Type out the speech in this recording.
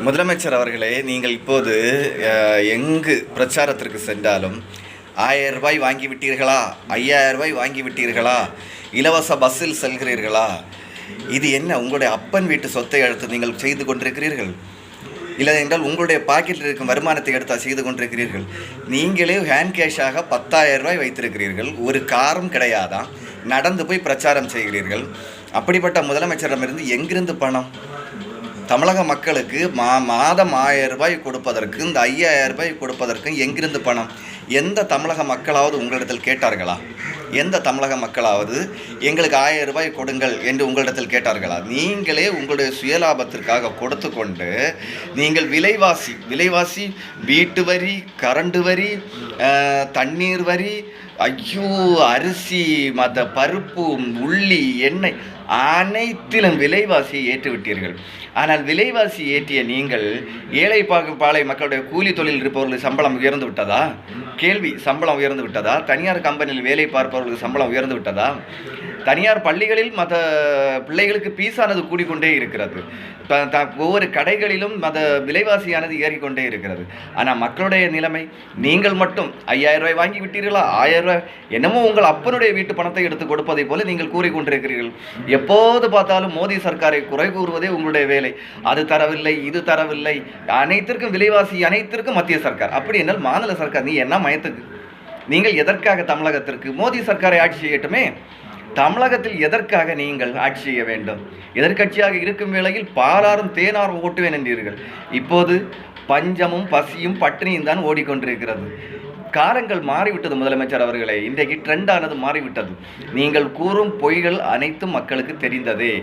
முதலமைச்சர் அவர்களே, நீங்கள் இப்போது எங்கு பிரச்சாரத்திற்கு சென்றாலும் 1000 ரூபாய் வாங்கிவிட்டீர்களா, 5000 ரூபாய் வாங்கிவிட்டீர்களா, இலவச பஸ்ஸில் செல்கிறீர்களா, இது என்ன உங்களுடைய அப்பன் வீட்டு சொத்தை எடுத்து நீங்கள் செய்து கொண்டிருக்கிறீர்கள்? இல்லை என்றால் உங்களுடைய பாக்கெட்டில் இருக்கும் வருமானத்தை எடுத்தால் செய்து கொண்டிருக்கிறீர்கள்? நீங்களே ஹேண்ட் கேஷாக 10,000 ரூபாய் வைத்திருக்கிறீர்கள், ஒரு காரும் கிடையாதான், நடந்து போய் பிரச்சாரம் செய்கிறீர்கள். அப்படிப்பட்ட முதலமைச்சரிடமிருந்து எங்கிருந்து பணம்? தமிழக மக்களுக்கு மாதம் 1000 ரூபாய் கொடுப்பதற்கு, இந்த 5000 ரூபாய் கொடுப்பதற்கு எங்கிருந்து பணம்? எந்த தமிழக மக்களாவது உங்களிடத்தில் கேட்டார்களா? எந்த தமிழக மக்களாவது எங்களுக்கு 1000 ரூபாய் கொடுங்கள் என்று உங்களிடத்தில் கேட்டார்களா? நீங்களே உங்களுடைய சுயலாபத்திற்காக கொடுத்து கொண்டு நீங்கள் விலைவாசி வீட்டு வரி, கரண்டு வரி, தண்ணீர் வரி, ஐயோ அரிசி, பருப்பு, உள்ளி, எண்ணெய் அனைத்திலும் விலைவாசியை ஏற்றுவிட்டீர்கள். ஆனால் விலைவாசி ஏற்றிய நீங்கள் ஏழை பாலை மக்களுடைய கூலி தொழில் இருப்பவர்களுக்கு சம்பளம் உயர்ந்து விட்டதா? கேள்வி. சம்பளம் உயர்ந்து விட்டதா? தனியார் கம்பெனியில் வேலை பார்ப்பவர்களுக்கு சம்பளம் உயர்ந்து விட்டதா? தனியார் பள்ளிகளில் மற்ற பிள்ளைகளுக்கு பீஸானது கூடிக்கொண்டே இருக்கிறது. ஒவ்வொரு கடைகளிலும் விலைவாசியானது ஏறிக்கொண்டே இருக்கிறது. ஆனால் மக்களுடைய நிலைமை, நீங்கள் மட்டும் 5000 ரூபாய் வாங்கி விட்டீர்களா, 1000 ரூபாய் என்னமோ உங்கள் அப்பனுடைய வீட்டு பணத்தை எடுத்து கொடுப்பதை போல நீங்கள் கூறிக்கொண்டிருக்கிறீர்கள். எப்போது பார்த்தாலும் மோடி சர்க்காரை குறை கூறுவதே உங்களுடைய வேலை. அது தரவில்லை, இது தரவில்லை, அனைத்திற்கும் விலைவாசி, அனைத்திற்கும் மத்திய சர்க்கார். அப்படி என்றால் மாநில சர்க்கார் நீ என்ன மயத்துக்கு? நீங்கள் எதற்காக தமிழகத்திற்கு மோடி சர்க்காரை ஆட்சி செய்யட்டுமே? தமிழகத்தில் எதற்காக நீங்கள் ஆட்சி செய்ய வேண்டும்? எதிர்க்கட்சியாக இருக்கும் வேளையில் பாலாரும் தேனாரும் ஓட்டுவேன் என்றீர்கள். இப்போது பஞ்சமும் பசியும் பட்டினியும் தான் ஓடிக்கொண்டிருக்கிறது. காலங்கள் மாறிவிட்டது முதலமைச்சர் அவர்களே. இன்றைக்கு ட்ரெண்டானது மாறிவிட்டது. நீங்கள் கூறும் பொய்கள் அனைத்தும் மக்களுக்கு தெரிந்ததே.